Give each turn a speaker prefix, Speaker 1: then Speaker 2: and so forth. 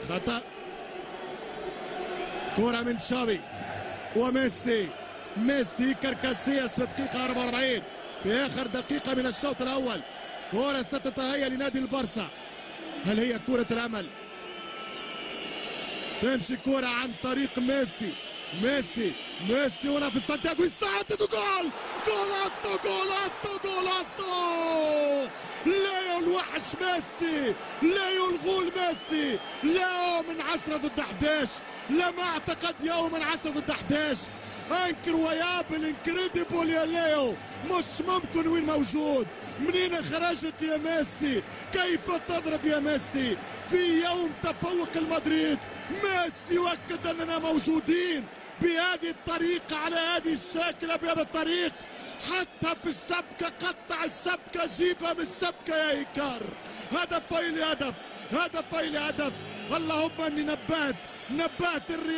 Speaker 1: خطأ. كرة من تشافي وميسي. ميسي كركاسياس في الدقيقة 44 في آخر دقيقة من الشوط الأول. كرة ستتهيأ لنادي البارسا. هل هي كرة الأمل؟ تمشي كرة عن طريق ميسي. ميسي هنا في سانتياغو يسدد جول. جولاتو جولاتو جولاتو. ليو الوحش ميسي، ليو الغول ميسي. ليو من 10 ضد 11. لم اعتقد يوم من 10 ضد 11. انكر ويابل انكريديبل يا ليو، مش ممكن. وين موجود؟ منين خرجت يا ميسي؟ كيف تضرب يا ميسي في يوم تفوق المدريد؟ ميسي يؤكد اننا موجودين بهذه الطريقة، على هذه الشاكلة، بهذا الطريق. حتى في الشبكة، قطع الشبكة، جيبها من الشبكة يا إيكار. هدفين لهدف، هدفين لهدف. اللهم اني نبات الرياض.